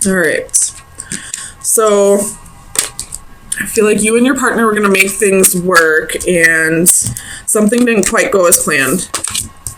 All right. So I feel like you and your partner were going to make things work, and something didn't quite go as planned.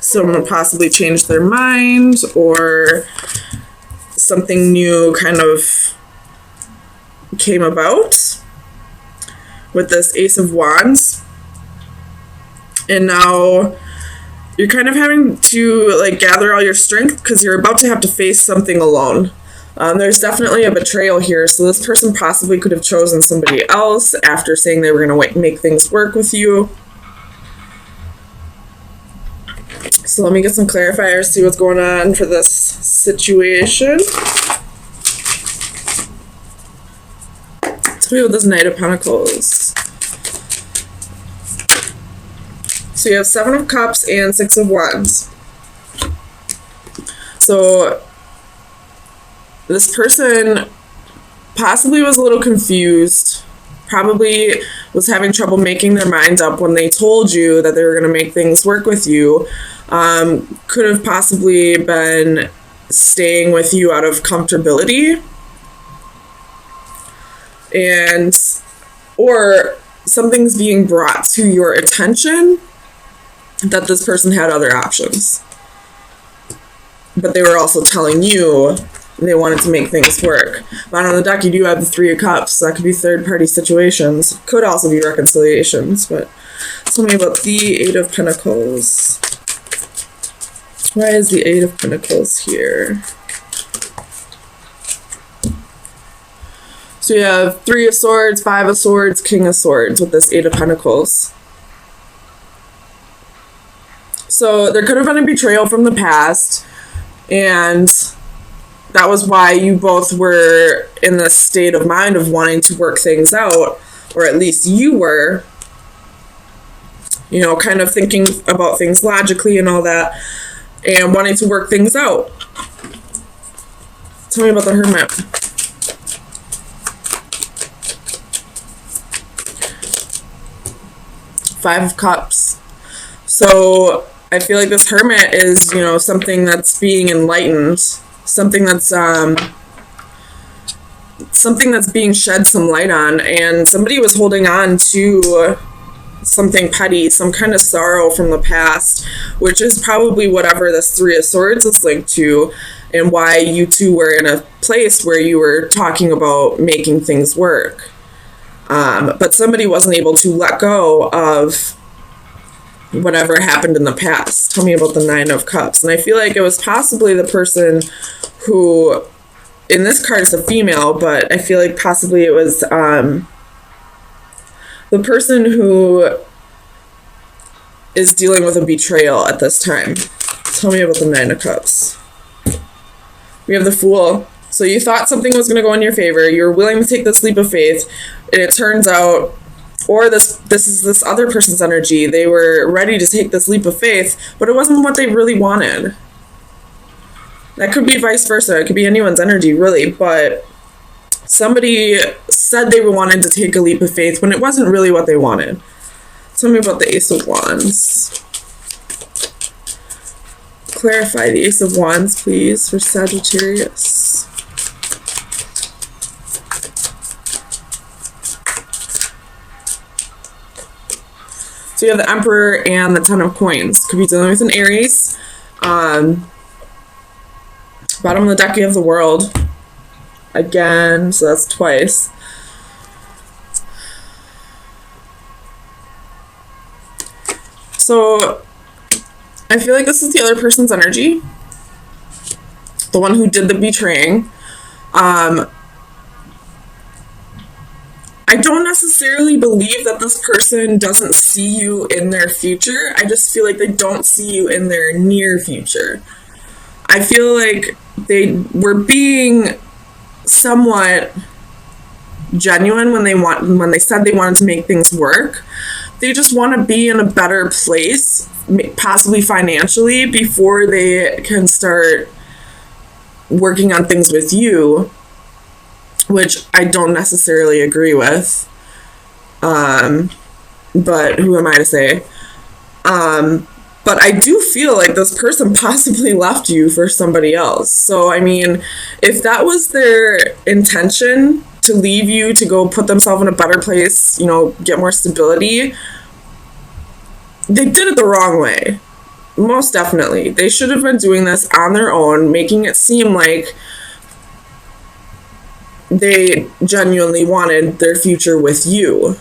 Someone possibly changed their mind, or something new kind of came about with this Ace of Wands. And now you're kind of having to like gather all your strength because you're about to have to face something alone. There's definitely a betrayal here, so this person possibly could have chosen somebody else after saying they were going to make things work with you. So let me get some clarifiers, see what's going on for this situation. Tell me what this Knight of Pentacles. So you have 7 of Cups and 6 of Wands. So this person possibly was a little confused, probably was having trouble making their minds up when they told you that they were going to make things work with you. Could have possibly been staying with you out of comfortability, and or something's being brought to your attention that this person had other options, but they were also telling you they wanted to make things work. But on the deck, you do have the 3 of Cups. So that could be third-party situations. Could also be reconciliations. But tell me about the 8 of Pentacles. Why is the 8 of Pentacles here? So you have 3 of Swords, 5 of Swords, King of Swords with this 8 of Pentacles. So there could have been a betrayal from the past, and that was why you both were in this state of mind of wanting to work things out, or at least you were, you know, kind of thinking about things logically and all that, and wanting to work things out. Tell me about the Hermit. Five of Cups. So I feel like this Hermit is, you know, something that's being enlightened, something that's being shed some light on, and somebody was holding on to something petty, some kind of sorrow from the past, which is probably whatever this 3 of Swords is linked to, and why you two were in a place where you were talking about making things work. But somebody wasn't able to let go of whatever happened in the past. Tell me about the 9 of Cups. And I feel like it was possibly the person who, in this card it's a female, but I feel like possibly it was the person who is dealing with a betrayal at this time. Tell me about the 9 of Cups. We have the Fool. So you thought something was going to go in your favor. You were willing to take this leap of faith, and it turns out, or this is this other person's energy. They were ready to take this leap of faith, but it wasn't what they really wanted. That could be vice versa. It could be anyone's energy, really, but somebody said they wanted to take a leap of faith when it wasn't really what they wanted. Tell me about the Ace of Wands. Clarify the Ace of Wands, please, for Sagittarius. So you have the Emperor and the 10 of Coins. Could be dealing with an Aries. Bottom of the deck, you have the World. Again, so that's twice. So I feel like this is the other person's energy. The one who did the betraying. I don't necessarily believe that this person doesn't see you in their future. I just feel like they don't see you in their near future. I feel like they were being somewhat genuine when they said they wanted to make things work. They just want to be in a better place, possibly financially, before they can start working on things with you, which I don't necessarily agree with. But who am I to say? But I do feel like this person possibly left you for somebody else. So, I mean, if that was their intention to leave you to go put themselves in a better place, you know, get more stability, they did it the wrong way. Most definitely. They should have been doing this on their own, making it seem like they genuinely wanted their future with you.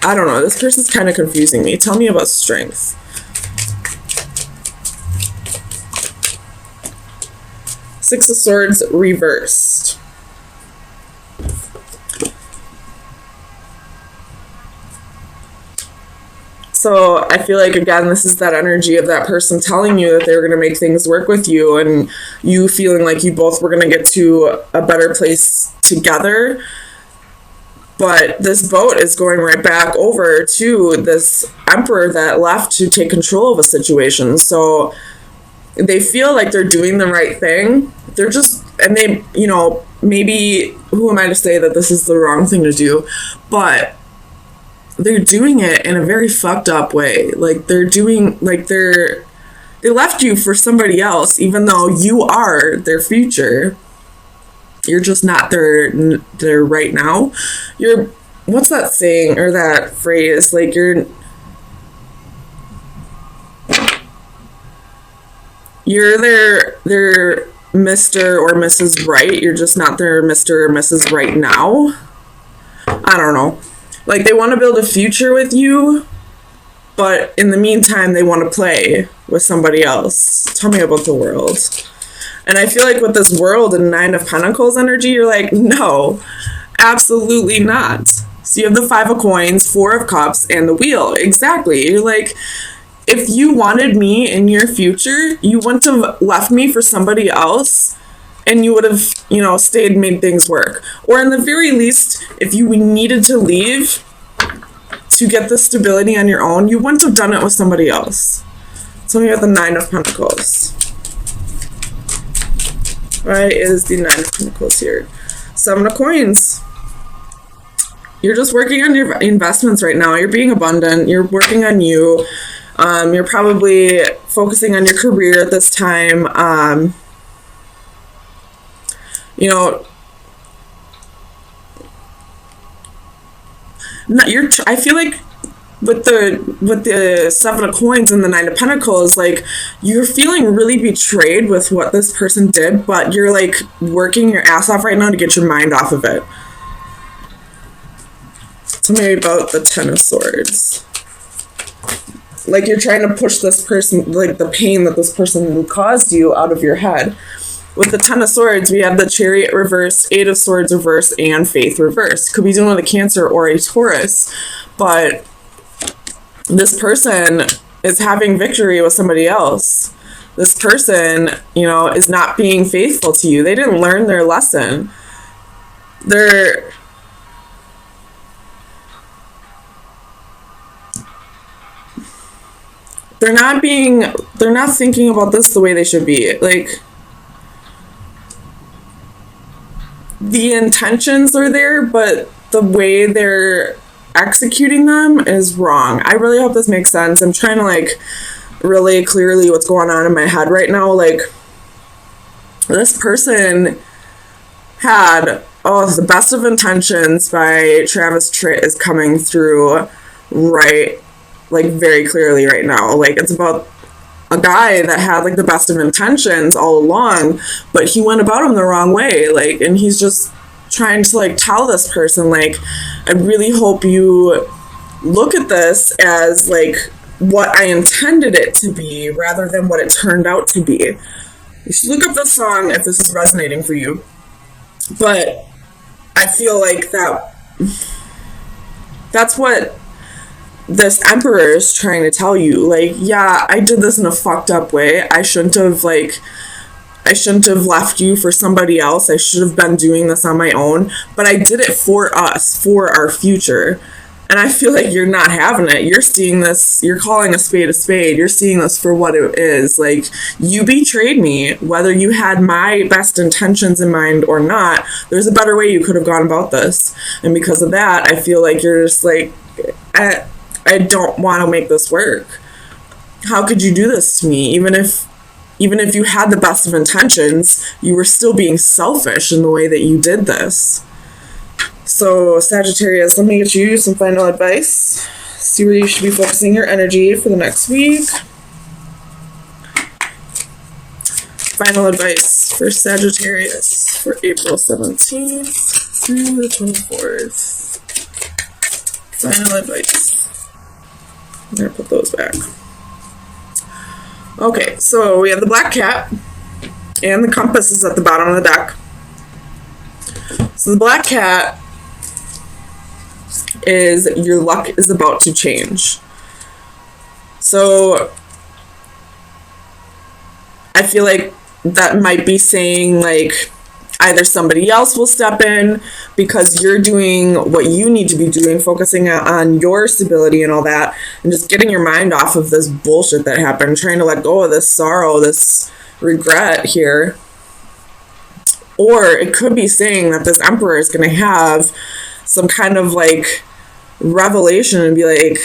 I don't know. This person's kind of confusing me. Tell me about strength. Six of Swords reversed. So I feel like, again, this is that energy of that person telling you that they were going to make things work with you, and you feeling like you both were going to get to a better place together. But this boat is going right back over to this emperor that left to take control of a situation. So they feel like they're doing the right thing. They're just, and they, you know, maybe, who am I to say that this is the wrong thing to do? But they're doing it in a very fucked up way. Like, they're doing, like, they left you for somebody else, even though you are their future. You're just not their right now. You're, what's that saying or that phrase? Like, you're their Mr. or Mrs. Right. You're just not their Mr. or Mrs. Right now. I don't know. Like, they want to build a future with you, but in the meantime, they want to play with somebody else. Tell me about the World. And I feel like with this World and Nine of Pentacles energy, you're like, no, absolutely not. So you have the Five of Coins, Four of Cups, and the Wheel. Exactly. You're like, if you wanted me in your future, you wouldn't have left me for somebody else, and you would have, you know, stayed and made things work. Or in the very least, if you needed to leave to get the stability on your own, you wouldn't have done it with somebody else. So we have the Nine of Pentacles. Why is the Nine of Pentacles here? Seven of Coins. You're just working on your investments right now. You're being abundant. You're working on you. You're probably focusing on your career at this time. You know, I feel like with the Seven of Coins and the Nine of Pentacles, like, you're feeling really betrayed with what this person did, but you're like working your ass off right now to get your mind off of it. Tell me about the Ten of Swords. Like, you're trying to push this person, like the pain that this person caused you, out of your head. With the Ten of Swords, we have the Chariot reverse, Eight of Swords reverse, and Faith reverse. Could be dealing with a Cancer or a Taurus, but this person is having victory with somebody else. This person, you know, is not being faithful to you. They didn't learn their lesson. They're not thinking about this the way they should be. Like, the intentions are there, but the way they're executing them is wrong. I really hope this makes sense. I'm trying to, like, relay clearly what's going on in my head right now. Like, this person had, the Best of Intentions by Travis Tritt is coming through right, like, very clearly right now. Like, it's about a guy that had, like, the best of intentions all along, but he went about him the wrong way. Like, and he's just trying to, like, tell this person, like, I really hope you look at this as, like, what I intended it to be rather than what it turned out to be. You should look up this song if this is resonating for you. But I feel like that's what this Emperor is trying to tell you. Like, yeah, I did this in a fucked up way. I shouldn't have left you for somebody else. I should have been doing this on my own, but I did it for us, for our future. And I feel like you're not having it. You're seeing this, you're calling a spade a spade. You're seeing this for what it is. Like, you betrayed me, whether you had my best intentions in mind or not. There's a better way you could have gone about this. And because of that, I feel like you're just like, I don't want to make this work. how could you do this to me? Even if you had the best of intentions, you were still being selfish in the way that you did this. So Sagittarius, let me get you some final advice. See where you should be focusing your energy for the next week. Final advice for Sagittarius for April 17th through the 24th. Final advice. I'm going to put those back. Okay, so we have the black cat, and the compass is at the bottom of the deck. So the black cat is your luck is about to change. So I feel like that might be saying like either somebody else will step in because you're doing what you need to be doing, focusing on your stability and all that, and just getting your mind off of this bullshit that happened, trying to let go of this sorrow, this regret here. Or it could be saying that this emperor is going to have some kind of like revelation and be like,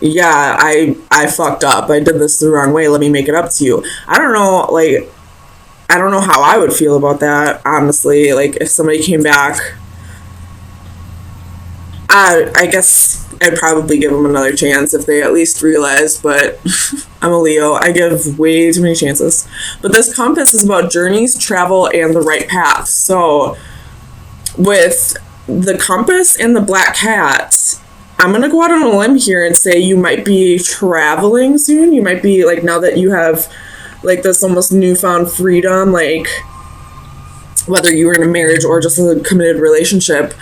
yeah, I fucked up. I did this the wrong way. Let me make it up to you. I don't know how I would feel about that, honestly. Like, if somebody came back, I guess I'd probably give them another chance if they at least realized, but I'm a Leo. I give way too many chances. But this compass is about journeys, travel, and the right path. So, with the compass and the black cat, I'm going to go out on a limb here and say you might be traveling soon. You might be, like, now that you have like this almost newfound freedom, like whether you were in a marriage or just a committed relationship,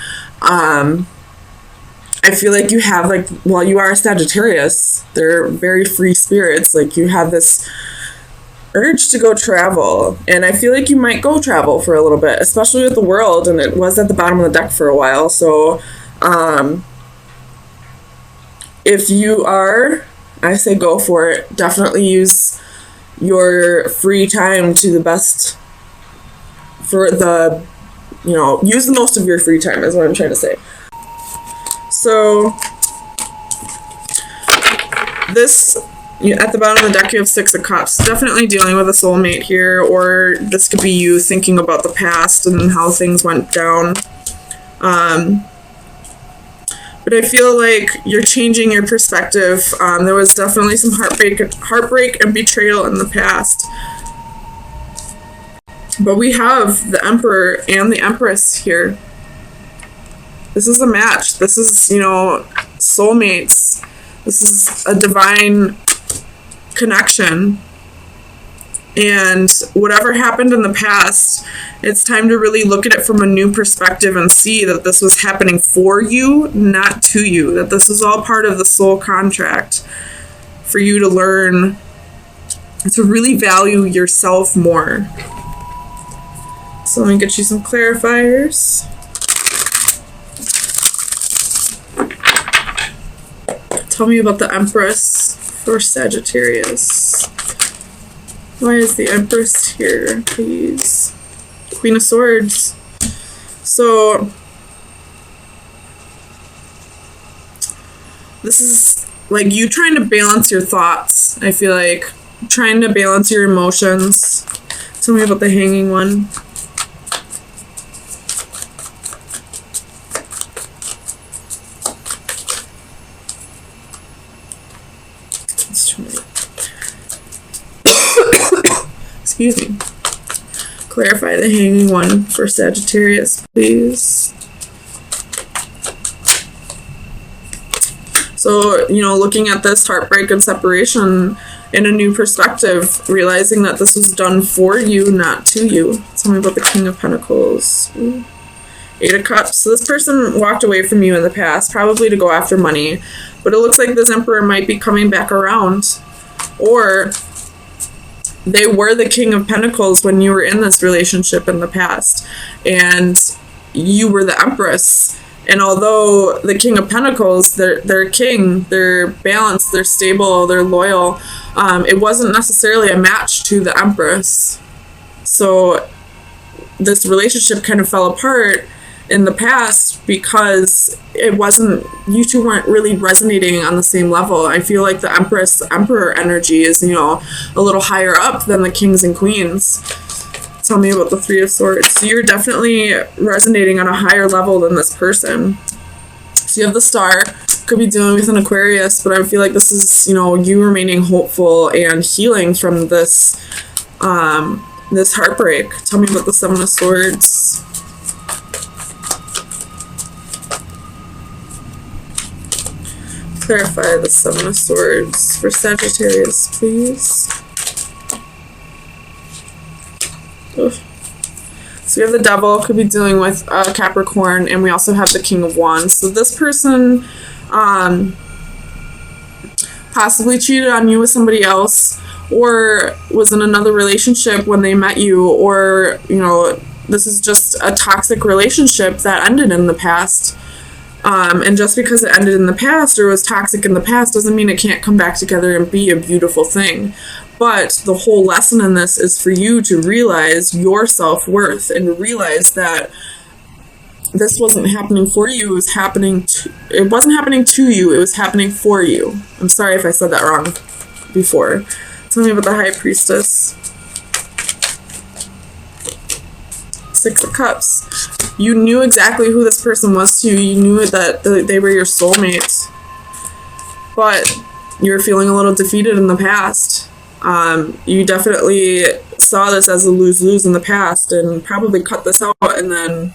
I feel like you have like, well, you are a Sagittarius, they're very free spirits, like you have this urge to go travel, and I feel like you might go travel for a little bit, especially with the world, and it was at the bottom of the deck for a while. So if you are, I say go for it. Definitely use your free time to the best for the, use the most of your free time is what I'm trying to say. So this, at the bottom of the deck, you have Six of Cups. Definitely dealing with a soulmate here, or this could be you thinking about the past and how things went down. But I feel like you're changing your perspective. There was definitely some heartbreak and betrayal in the past. But we have the Emperor and the Empress here. This is a match. This is, soulmates. This is a divine connection. And whatever happened in the past, it's time to really look at it from a new perspective and see that this was happening for you, not to you. That this is all part of the soul contract for you to learn to really value yourself more. So let me get you some clarifiers. Tell me about the Empress for Sagittarius. Why is the Empress here, please? Queen of Swords. So, this is like you trying to balance your thoughts. I feel like trying to balance your emotions. Tell me about the Hanging one. Excuse me. Clarify the Hanging one for Sagittarius, please. So, looking at this heartbreak and separation in a new perspective, realizing that this was done for you, not to you. Tell me about the King of Pentacles. Ooh. Eight of Cups. So this person walked away from you in the past, probably to go after money. But it looks like this Emperor might be coming back around. Or they were the King of Pentacles when you were in this relationship in the past, and you were the Empress. And although the King of Pentacles, they're king, they're balanced, they're stable, they're loyal, it wasn't necessarily a match to the Empress. So this relationship kind of fell apart, in the past because you two weren't really resonating on the same level. I feel like the Emperor energy is, you know, a little higher up than the kings and queens. Tell me about the Three of Swords. So you're definitely resonating on a higher level than this person. So you have the Star. Could be dealing with an Aquarius, but I feel like this is, you know, you remaining hopeful and healing from this this heartbreak. Tell me about the Seven of Swords. Clarify the Seven of Swords for Sagittarius, please. Oof. So we have the Devil, could be dealing with Capricorn, and we also have the King of Wands. So this person possibly cheated on you with somebody else, or was in another relationship when they met you, or, you know, this is just a toxic relationship that ended in the past. And just because it ended in the past or was toxic in the past doesn't mean it can't come back together and be a beautiful thing. But the whole lesson in this is for you to realize your self-worth and realize that this wasn't happening for you. It wasn't happening to you. It was happening for you. I'm sorry if I said that wrong before. Tell me about the High Priestess. Six of Cups. You knew exactly who this person was to you. You knew that they were your soulmate. But you were feeling a little defeated in the past. You definitely saw this as a lose-lose in the past and probably cut this out and then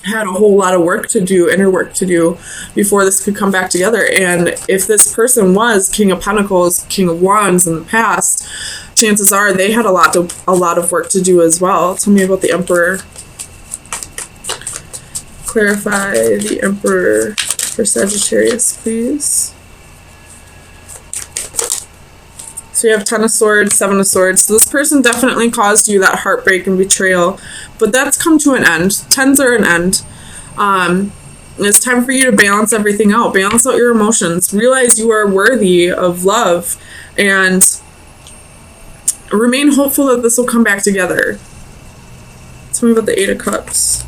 had a whole lot of work to do, inner work to do, before this could come back together. And if this person was King of Pentacles, King of Wands in the past, chances are they had a lot of work to do as well. Tell me about the Emperor. Clarify the Emperor for Sagittarius, please. So you have Ten of Swords, Seven of Swords. So this person definitely caused you that heartbreak and betrayal, but that's come to an end. Tens are an end. It's time for you to balance everything out. Balance out your emotions. Realize you are worthy of love, and remain hopeful that this will come back together. Tell me about the Eight of Cups.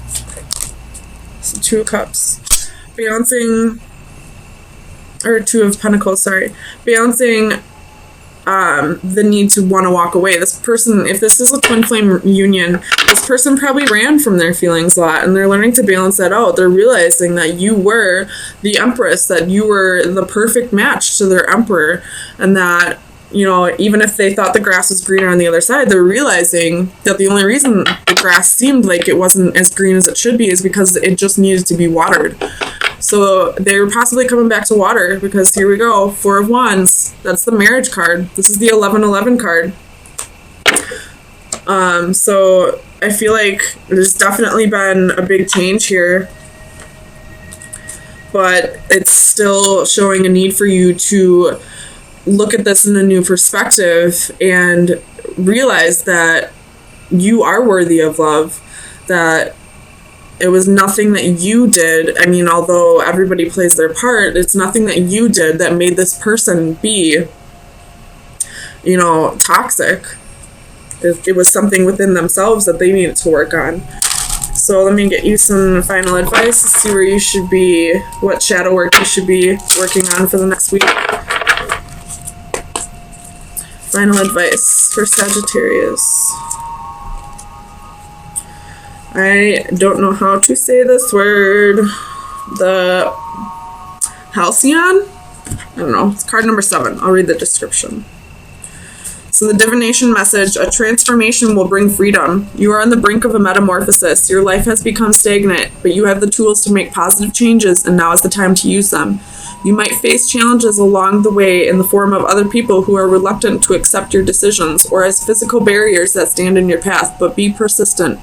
So Two of Cups. Balancing, or Two of Pentacles, sorry. Balancing the need to want to walk away. This person, if this is a twin flame union, this person probably ran from their feelings a lot, and they're learning to balance that out. They're realizing that you were the Empress, that you were the perfect match to their Emperor, and that, you know, even if they thought the grass was greener on the other side, they're realizing that the only reason the grass seemed like it wasn't as green as it should be is because it just needed to be watered. So they're possibly coming back to water, because here we go, Four of Wands. That's the marriage card. This is the 1111 card. So I feel like there's definitely been a big change here, but it's still showing a need for you to look at this in a new perspective and realize that you are worthy of love, that it was nothing that you did. I mean, although everybody plays their part, it's nothing that you did that made this person be, you know, toxic. It was something within themselves that they needed to work on. So let me get you some final advice to see where you should be, what shadow work you should be working on for the next week. Final advice for Sagittarius. I don't know how to say this word. The Halcyon? I don't know. It's card number 7. I'll read the description. So the divination message: a transformation will bring freedom. You are on the brink of a metamorphosis. Your life has become stagnant, but you have the tools to make positive changes, and now is the time to use them. You might face challenges along the way in the form of other people who are reluctant to accept your decisions, or as physical barriers that stand in your path, but be persistent.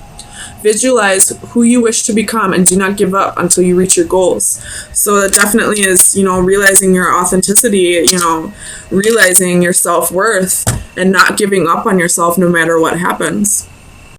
Visualize who you wish to become and do not give up until you reach your goals. So it definitely is, you know, realizing your authenticity, you know, realizing your self-worth and not giving up on yourself no matter what happens.